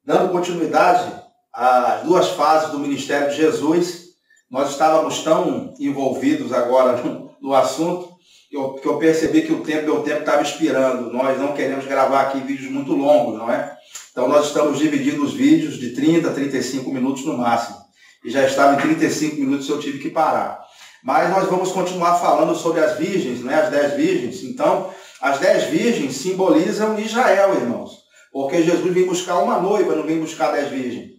Dando continuidade às duas fases do ministério de Jesus, nós estávamos tão envolvidos agora no assunto que eu percebi que meu tempo estava expirando. Nós não queremos gravar aqui vídeos muito longos, não é? Então nós estamos dividindo os vídeos de 30 a 35 minutos no máximo. E já estava em 35 minutos e eu tive que parar. Mas nós vamos continuar falando sobre as virgens, né? As 10 virgens. Então, as 10 virgens simbolizam Israel, irmãos. Porque Jesus vem buscar uma noiva, não vem buscar 10 virgens.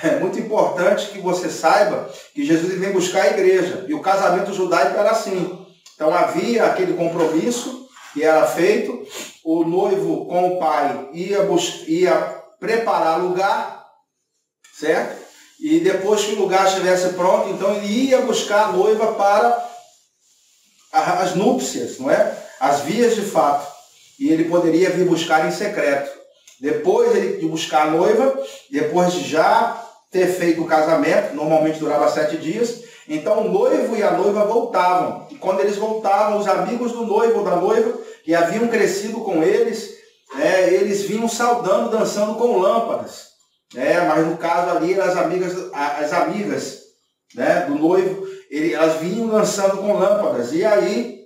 É muito importante que você saiba que Jesus vem buscar a igreja. E o casamento judaico era assim. Então havia aquele compromisso que era feito. O noivo com o pai ia preparar lugar, certo? E depois que o lugar estivesse pronto, então ele ia buscar a noiva para as núpcias, não é? As vias de fato. E ele poderia vir buscar em secreto. Depois de buscar a noiva, depois de já ter feito o casamento, normalmente durava 7 dias, então o noivo e a noiva voltavam. E quando eles voltavam, os amigos do noivo ou da noiva, que haviam crescido com eles, eles vinham saudando, dançando com lâmpadas. Mas no caso ali, as amigas né, do noivo, elas vinham dançando com lâmpadas. E aí,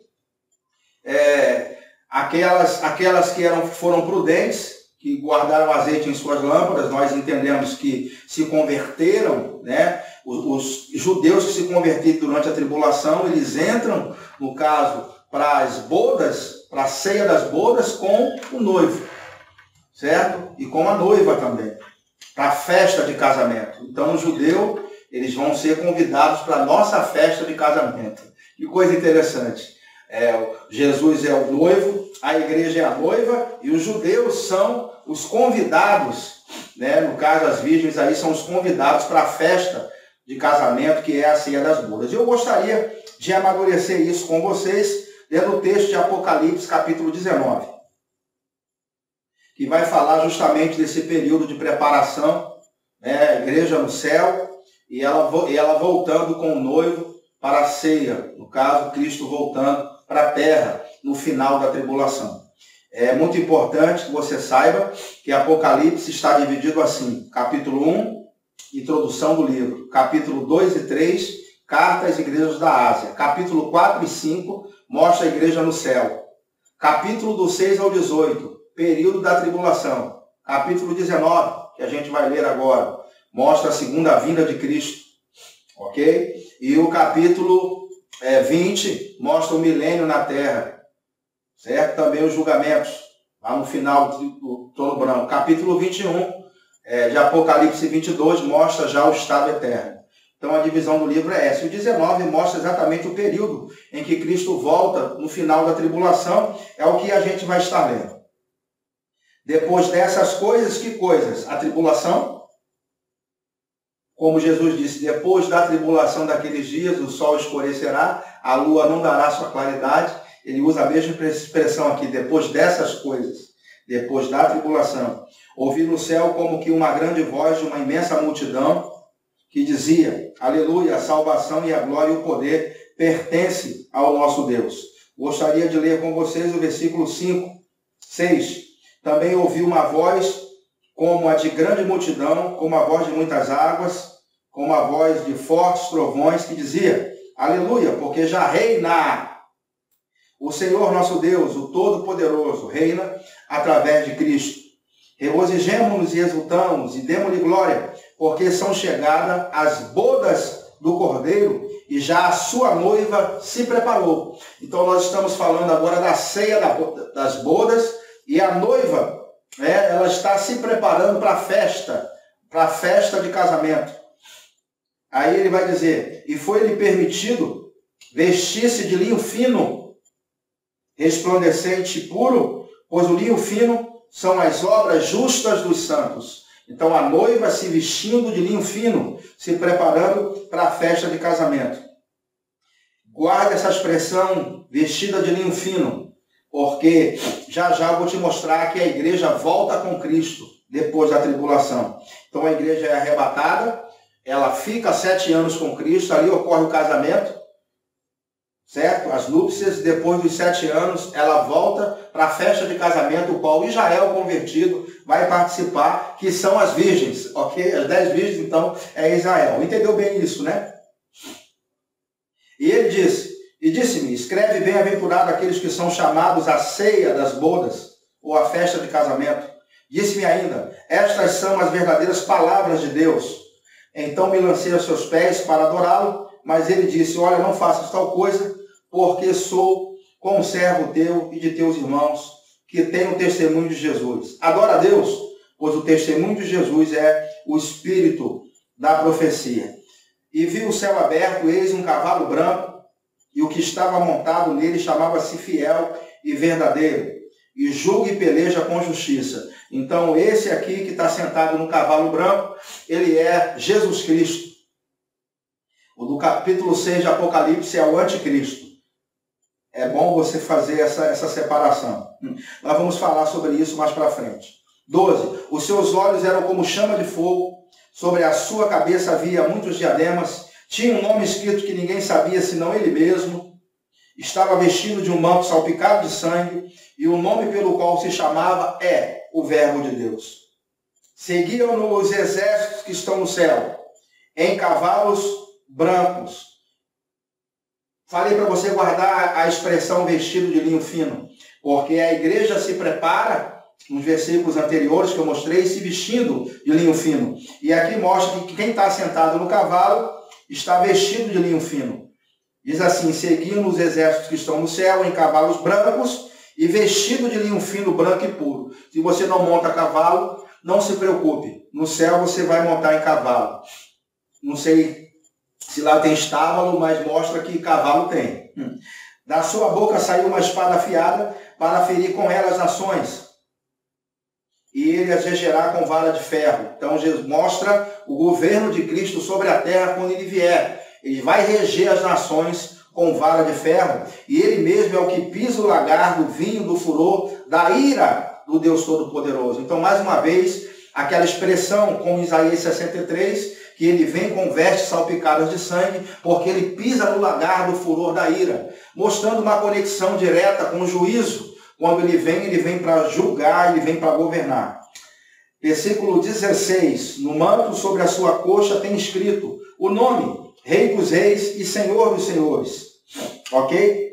aquelas que foram prudentes, que guardaram azeite em suas lâmpadas, nós entendemos que se converteram, né? Os judeus que se converteram durante a tribulação, eles entram, no caso, para as bodas, para a ceia das bodas com o noivo, certo? E com a noiva também, para a festa de casamento. Então, o judeu, eles vão ser convidados para a nossa festa de casamento. Que coisa interessante. Jesus é o noivo, a igreja é a noiva e os judeus são os convidados, né? No caso, as virgens aí são os convidados para a festa de casamento, que é a ceia das bodas. Eu gostaria de amadurecer isso com vocês, lendo o texto de Apocalipse, capítulo 19, que vai falar justamente desse período de preparação, né? A igreja no céu e ela voltando com o noivo para a ceia, no caso, Cristo voltando para a terra no final da tribulação. É muito importante que você saiba que Apocalipse está dividido assim: capítulo 1, introdução do livro; capítulo 2 e 3, carta às igrejas da Ásia; capítulo 4 e 5, mostra a igreja no céu; capítulo do 6 ao 18, período da tribulação; capítulo 19, que a gente vai ler agora, mostra a segunda vinda de Cristo, ok? E o capítulo 20 mostra o milênio na terra, certo? Também os julgamentos, lá no final do trono branco. Capítulo 21 de Apocalipse 22 mostra já o estado eterno. Então a divisão do livro é essa. O 19 mostra exatamente o período em que Cristo volta no final da tribulação, é o que a gente vai estar lendo. Depois dessas coisas, que coisas? A tribulação. Como Jesus disse, depois da tribulação daqueles dias, o sol escurecerá, a lua não dará sua claridade. Ele usa a mesma expressão aqui, depois dessas coisas, depois da tribulação. Ouvi no céu como que uma grande voz de uma imensa multidão, que dizia: aleluia, a salvação e a glória e o poder pertence ao nosso Deus. Gostaria de ler com vocês o versículo 6. Também ouvi uma voz como a de grande multidão, como a voz de muitas águas, como a voz de fortes trovões, que dizia: aleluia, porque já reina o Senhor nosso Deus, o Todo-Poderoso, reina através de Cristo. Regozijemo-nos e exultamos e demos-lhe glória, porque são chegadas as bodas do Cordeiro e já a sua noiva se preparou. Então nós estamos falando agora da ceia das bodas e a noiva, ela está se preparando para a festa de casamento. Aí ele vai dizer: e foi-lhe permitido vestir-se de linho fino, resplandecente e puro, pois o linho fino são as obras justas dos santos. Então a noiva se vestindo de linho fino, se preparando para a festa de casamento. Guarda essa expressão, vestida de linho fino, porque já já eu vou te mostrar que a igreja volta com Cristo depois da tribulação. Então a igreja é arrebatada, ela fica 7 anos com Cristo, ali ocorre o casamento, certo? As núpcias, depois dos 7 anos, ela volta para a festa de casamento, o qual Israel convertido vai participar, que são as virgens, ok? As 10 virgens, então, é Israel. Entendeu bem isso, né? E ele disse-me, escreve bem-aventurado aqueles que são chamados à ceia das bodas, ou à festa de casamento. Disse-me ainda, estas são as verdadeiras palavras de Deus. Então me lancei aos seus pés para adorá-lo, mas ele disse, olha, não faças tal coisa, porque sou conservo teu e de teus irmãos, que têm o testemunho de Jesus. Adora a Deus, pois o testemunho de Jesus é o espírito da profecia. E vi o céu aberto, eis um cavalo branco, e o que estava montado nele chamava-se Fiel e Verdadeiro, e julga e peleja com justiça. Então, esse aqui que está sentado no cavalo branco, ele é Jesus Cristo. O do capítulo 6 de Apocalipse é o anticristo. É bom você fazer essa separação. Nós vamos falar sobre isso mais para frente. 12. Os seus olhos eram como chama de fogo, sobre a sua cabeça havia muitos diademas, tinha um nome escrito que ninguém sabia senão ele mesmo, estava vestido de um manto salpicado de sangue, e o nome pelo qual se chamava é o Verbo de Deus. Seguiam-no os exércitos que estão no céu, em cavalos brancos. Falei para você guardar a expressão vestido de linho fino, porque a igreja se prepara, nos versículos anteriores que eu mostrei, se vestindo de linho fino. E aqui mostra que quem está sentado no cavalo está vestido de linho fino. Diz assim, seguindo os exércitos que estão no céu, em cavalos brancos, e vestido de linho fino, branco e puro. Se você não monta cavalo, não se preocupe. No céu você vai montar em cavalo. Não sei se lá tem estábulo, mas mostra que cavalo tem. Da sua boca saiu uma espada afiada para ferir com ela as nações. E ele as regerá com vara de ferro. Então Jesus mostra o governo de Cristo sobre a terra quando ele vier. Ele vai reger as nações com vara de ferro. E ele mesmo é o que pisa o lagar do vinho do furor da ira do Deus Todo-Poderoso. Então, mais uma vez, aquela expressão como Isaías 63, que ele vem com vestes salpicadas de sangue, porque ele pisa no lagar do furor da ira, mostrando uma conexão direta com o juízo. Quando ele vem para julgar, ele vem para governar. Versículo 16. No manto sobre a sua coxa tem escrito o nome, Rei dos Reis e Senhor dos Senhores. Ok?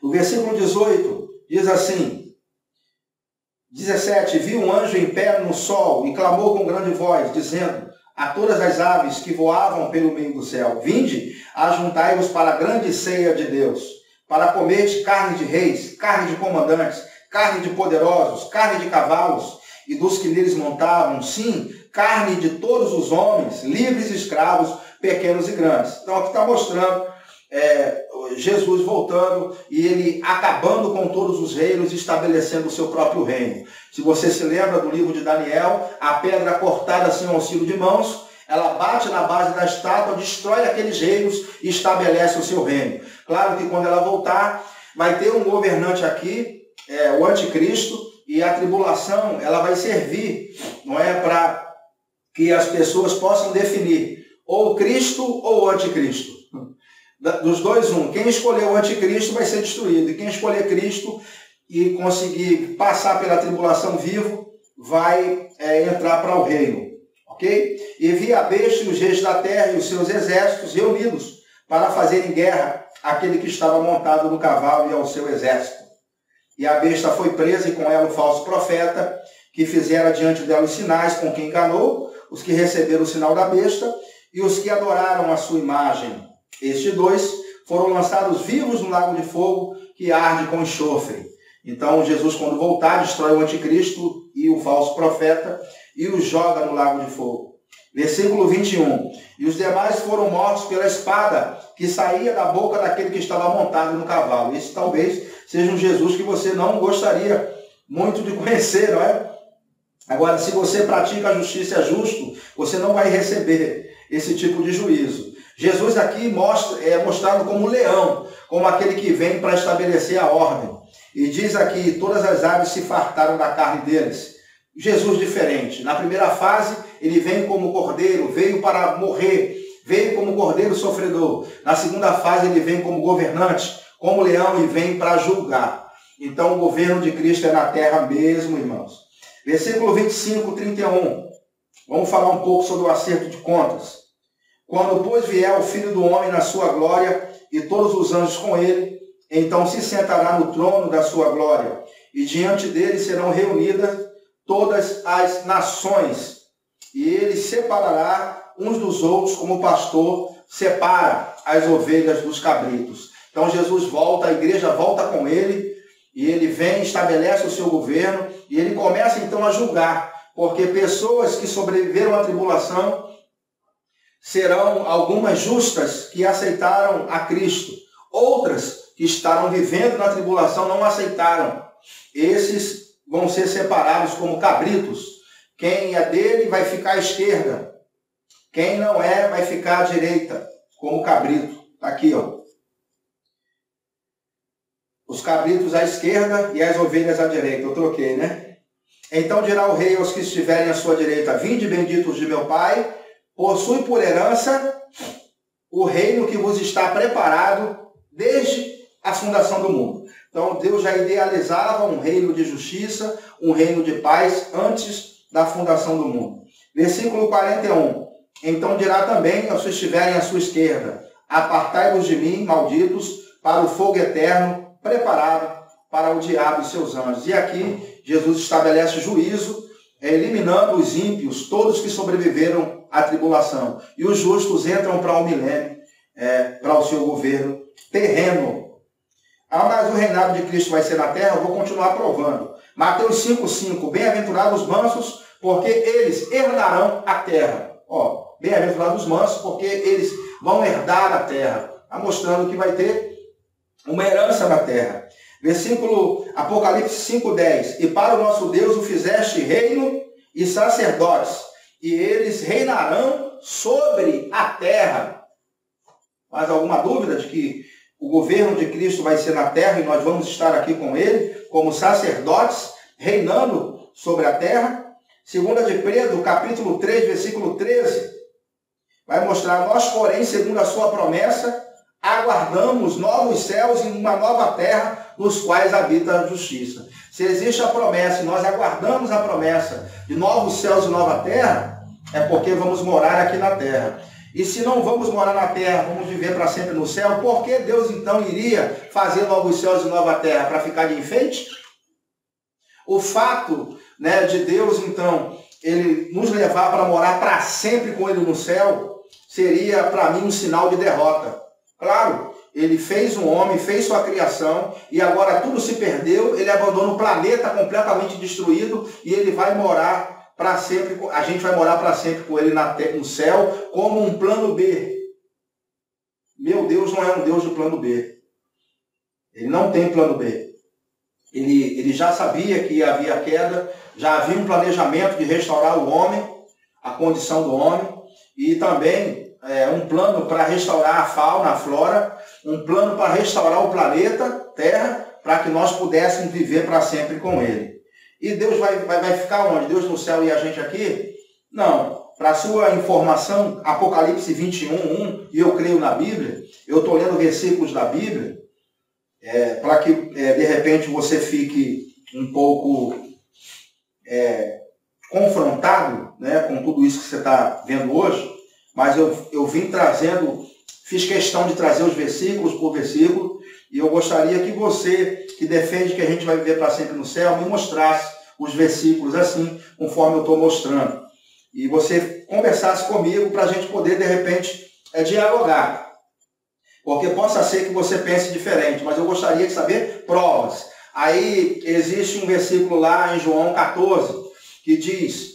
O versículo 18 diz assim, 17. Vi um anjo em pé no sol e clamou com grande voz, dizendo a todas as aves que voavam pelo meio do céu, vinde, ajuntai-vos para a grande ceia de Deus, para comer carne de reis, carne de comandantes, carne de poderosos, carne de cavalos e dos que neles montavam, sim, carne de todos os homens, livres e escravos, pequenos e grandes. Então aqui está mostrando Jesus voltando e ele acabando com todos os reinos e estabelecendo o seu próprio reino. Se você se lembra do livro de Daniel, a pedra cortada assim ao auxílio de mãos, ela bate na base da estátua, destrói aqueles reinos e estabelece o seu reino. Claro que quando ela voltar, vai ter um governante aqui, o anticristo, e a tribulação ela vai servir, não é, para que as pessoas possam definir ou Cristo ou o anticristo. Dos dois, um. Quem escolher o anticristo vai ser destruído, e quem escolher Cristo e conseguir passar pela tribulação vivo, vai entrar para o reino. Ok? E vi a besta e os reis da terra e os seus exércitos reunidos para fazerem guerra àquele que estava montado no cavalo e ao seu exército. E a besta foi presa e com ela o falso profeta, que fizera diante dela os sinais com que enganou os que receberam o sinal da besta e os que adoraram a sua imagem. Estes dois foram lançados vivos no lago de fogo que arde com enxofre. Então Jesus, quando voltar, destrói o anticristo e o falso profeta e os joga no lago de fogo. Versículo 21. E os demais foram mortos pela espada que saía da boca daquele que estava montado no cavalo. Esse talvez seja um Jesus que você não gostaria muito de conhecer, não é? Agora, se você pratica a justiça e é justo, você não vai receber esse tipo de juízo. Jesus aqui é mostrado como leão, como aquele que vem para estabelecer a ordem. E diz aqui, todas as aves se fartaram da carne deles. Jesus diferente. Na primeira fase, ele vem como cordeiro, veio para morrer, Veio como cordeiro sofredor. Na segunda fase ele vem como governante, como leão e vem para julgar. Então o governo de Cristo é na terra mesmo, irmãos. Versículo 25, 31. Vamos falar um pouco sobre o acerto de contas. Quando, pois, vier o Filho do Homem na sua glória e todos os anjos com ele, então se sentará no trono da sua glória, e diante dele serão reunidas todas as nações, e ele separará uns dos outros, como o pastor separa as ovelhas dos cabritos. Então Jesus volta, a igreja volta com ele, e ele vem, estabelece o seu governo, e ele começa então a julgar, porque pessoas que sobreviveram à tribulação serão algumas justas que aceitaram a Cristo, outras que estavam vivendo na tribulação não aceitaram. Esses vão ser separados como cabritos. Quem é dele vai ficar à esquerda, quem não é vai ficar à direita, como cabrito. Está aqui, ó. Os cabritos à esquerda e as ovelhas à direita. Eu troquei, né? Então dirá o rei aos que estiverem à sua direita: vinde, benditos de meu Pai, possui por herança o reino que vos está preparado desde a fundação do mundo. Então Deus já idealizava um reino de justiça, um reino de paz antes da fundação do mundo. Versículo 41. Então dirá também aos que estiverem à sua esquerda: apartai-vos de mim, malditos, para o fogo eterno, preparado para o diabo e seus anjos. E aqui Jesus estabelece juízo, eliminando os ímpios, todos que sobreviveram à tribulação. E os justos entram para o milênio, para o seu governo terreno. Mas o reinado de Cristo vai ser na terra, eu vou continuar provando. Mateus 5,5. Bem-aventurados os mansos, porque eles herdarão a terra. Ó, bem-aventurados os mansos, porque eles vão herdar a terra. Está mostrando que vai ter uma herança na terra. Versículo Apocalipse 5,10. E para o nosso Deus o fizeste reino e sacerdotes, e eles reinarão sobre a terra. Mais alguma dúvida de que o governo de Cristo vai ser na terra e nós vamos estar aqui com ele, como sacerdotes, reinando sobre a terra? 2 de Pedro, capítulo 3, versículo 13, vai mostrar: nós, porém, segundo a sua promessa, aguardamos novos céus e uma nova terra, nos quais habita a justiça. Se existe a promessa e nós aguardamos a promessa de novos céus e nova terra, é porque vamos morar aqui na terra. E se não vamos morar na terra, vamos viver para sempre no céu, por que Deus então iria fazer novos céus e nova terra? Para ficar de enfeite? O fato, de Deus então, ele nos levar para morar para sempre com ele no céu, seria para mim um sinal de derrota. Claro, ele fez um homem, fez sua criação, e agora tudo se perdeu, ele abandona o planeta completamente destruído, e ele vai morar para sempre, a gente vai morar para sempre com ele no céu, como um plano B. Meu Deus não é um Deus de plano B. Ele não tem plano B. Ele já sabia que havia queda, já havia um planejamento de restaurar o homem, a condição do homem, e também um plano para restaurar a fauna, a flora, um plano para restaurar o planeta, Terra, para que nós pudéssemos viver para sempre com ele. E Deus vai ficar onde? Deus no céu e a gente aqui? Não. Para sua informação, Apocalipse 21:1, e eu creio na Bíblia, eu estou lendo versículos da Bíblia, para que de repente você fique um pouco confrontado, com tudo isso que você está vendo hoje. Mas eu vim trazendo, fiz questão de trazer os versículos por versículo, e eu gostaria que você, que defende que a gente vai viver para sempre no céu, me mostrasse os versículos assim, conforme eu estou mostrando. E você conversasse comigo para a gente poder, de repente, dialogar. Porque possa ser que você pense diferente, mas eu gostaria de saber provas. Aí existe um versículo lá em João 14, que diz: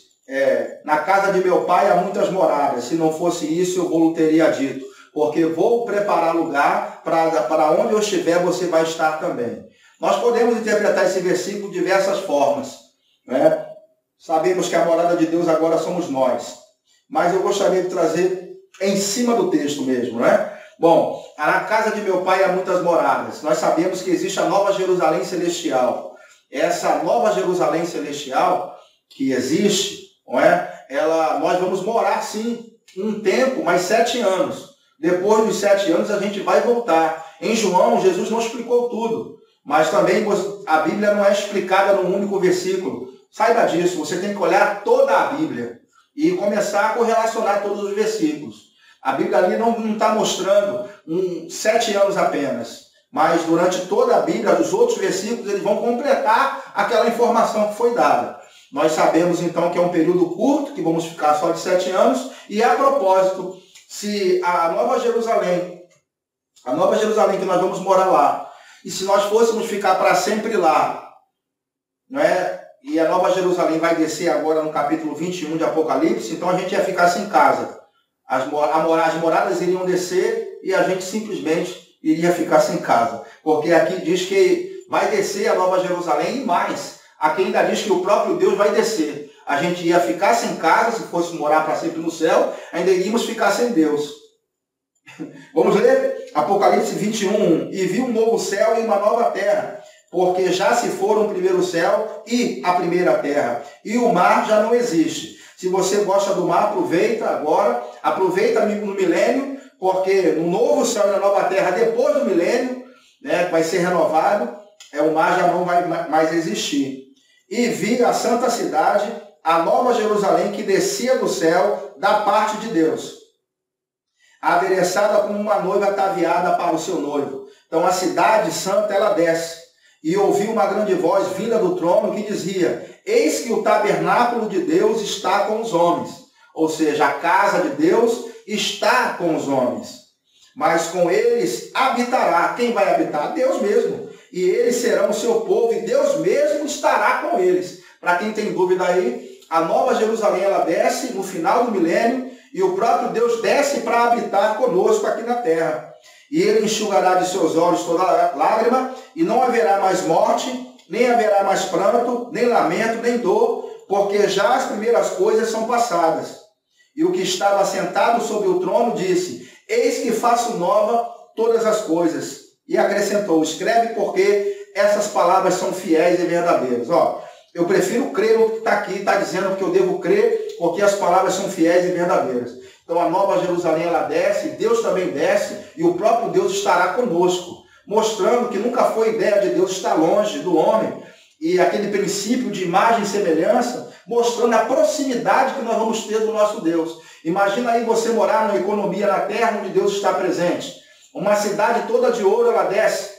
na casa de meu pai há muitas moradas, se não fosse isso eu vou teria dito, porque vou preparar lugar para onde eu estiver você vai estar também. Nós podemos interpretar esse versículo de diversas formas, Sabemos que a morada de Deus agora somos nós, mas eu gostaria de trazer em cima do texto mesmo, Bom, na casa de meu pai há muitas moradas. Nós sabemos que existe a Nova Jerusalém Celestial. Essa Nova Jerusalém Celestial que existe, nós vamos morar sim um tempo, mais 7 anos. Depois dos 7 anos a gente vai voltar. Em João, Jesus não explicou tudo, mas também a Bíblia não é explicada num único versículo. Saiba disso, você tem que olhar toda a Bíblia e começar a correlacionar todos os versículos. A Bíblia ali não está mostrando 7 anos apenas, mas durante toda a Bíblia, os outros versículos, eles vão completar aquela informação que foi dada. Nós sabemos então que é um período curto, que vamos ficar só de 7 anos, e a propósito, se a Nova Jerusalém que nós vamos morar lá, e se nós fôssemos ficar para sempre lá, não é? E a Nova Jerusalém vai descer agora no capítulo 21 de Apocalipse, então a gente ia ficar sem casa. As moradas iriam descer e a gente simplesmente iria ficar sem casa. Porque aqui diz que vai descer a Nova Jerusalém e mais. Aqui ainda diz que o próprio Deus vai descer. A gente ia ficar sem casa, se fosse morar para sempre no céu, ainda iríamos ficar sem Deus. Vamos ler? Apocalipse 21, e vi um novo céu e uma nova terra, porque já se foram o primeiro céu e a primeira terra, e o mar já não existe. Se você gosta do mar, aproveita agora, aproveita no milênio, porque no novo céu e na nova terra, depois do milênio, né, vai ser renovado, o mar já não vai mais existir. E vi a santa cidade, a nova Jerusalém, que descia do céu da parte de Deus, adereçada como uma noiva ataviada para o seu noivo. Então a cidade santa, ela desce. E ouvi uma grande voz vinda do trono que dizia: eis que o tabernáculo de Deus está com os homens. Ou seja, a casa de Deus está com os homens. Mas com eles habitará. Quem vai habitar? Deus mesmo. E eles serão o seu povo e Deus mesmo estará com eles. Para quem tem dúvida aí, a Nova Jerusalém, ela desce no final do milênio e o próprio Deus desce para habitar conosco aqui na terra. E ele enxugará de seus olhos toda lágrima, e não haverá mais morte, nem haverá mais pranto, nem lamento, nem dor, porque já as primeiras coisas são passadas. E o que estava sentado sobre o trono disse: eis que faço nova todas as coisas. E acrescentou: escreve, porque essas palavras são fiéis e verdadeiras. Eu prefiro crer no que está aqui, está dizendo que eu devo crer, porque as palavras são fiéis e verdadeiras. Então a Nova Jerusalém, ela desce, Deus também desce, e o próprio Deus estará conosco, mostrando que nunca foi ideia de Deus estar longe do homem, e aquele princípio de imagem e semelhança, mostrando a proximidade que nós vamos ter do nosso Deus. Imagina aí você morar numa economia na terra onde Deus está presente. Uma cidade toda de ouro, ela desce.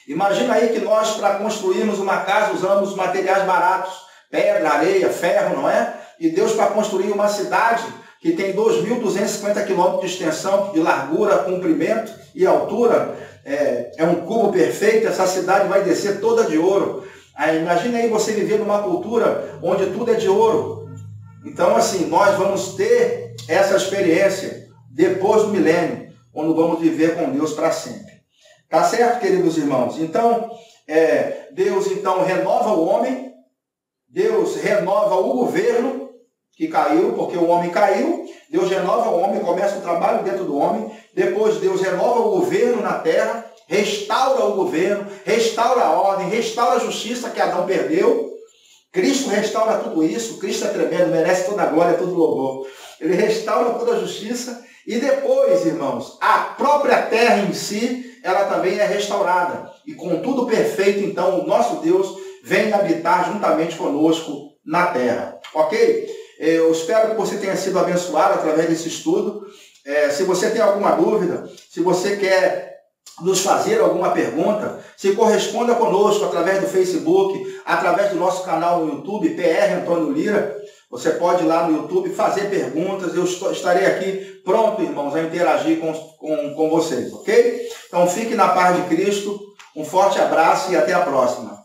Imagina aí que nós, para construirmos uma casa, usamos materiais baratos, pedra, areia, ferro, não é? E Deus, para construir uma cidade que tem 2.250 quilômetros de extensão, de largura, comprimento e altura, é um cubo perfeito, essa cidade vai descer toda de ouro. Imagina aí você viver numa cultura onde tudo é de ouro. Então, assim, nós vamos ter essa experiência depois do milênio, onde vamos viver com Deus para sempre. Tá certo, queridos irmãos? Então, Deus então renova o homem, Deus renova o governo que caiu, porque o homem caiu, Deus renova o homem, começa o trabalho dentro do homem, depois Deus renova o governo na terra, restaura o governo, restaura a ordem, restaura a justiça que Adão perdeu. Cristo restaura tudo isso, Cristo é tremendo, merece toda a glória, todo o louvor. Ele restaura toda a justiça e depois, irmãos, a própria terra em si, ela também é restaurada. E com tudo perfeito, então, o nosso Deus vem habitar juntamente conosco na terra. Ok? Eu espero que você tenha sido abençoado através desse estudo. Se você tem alguma dúvida, se você quer nos fazer alguma pergunta, se corresponda conosco através do Facebook, através do nosso canal no YouTube, PR Antônio Lira. Você pode ir lá no YouTube fazer perguntas, eu estarei aqui pronto, irmãos, a interagir com vocês, ok? Então fique na paz de Cristo, um forte abraço e até a próxima.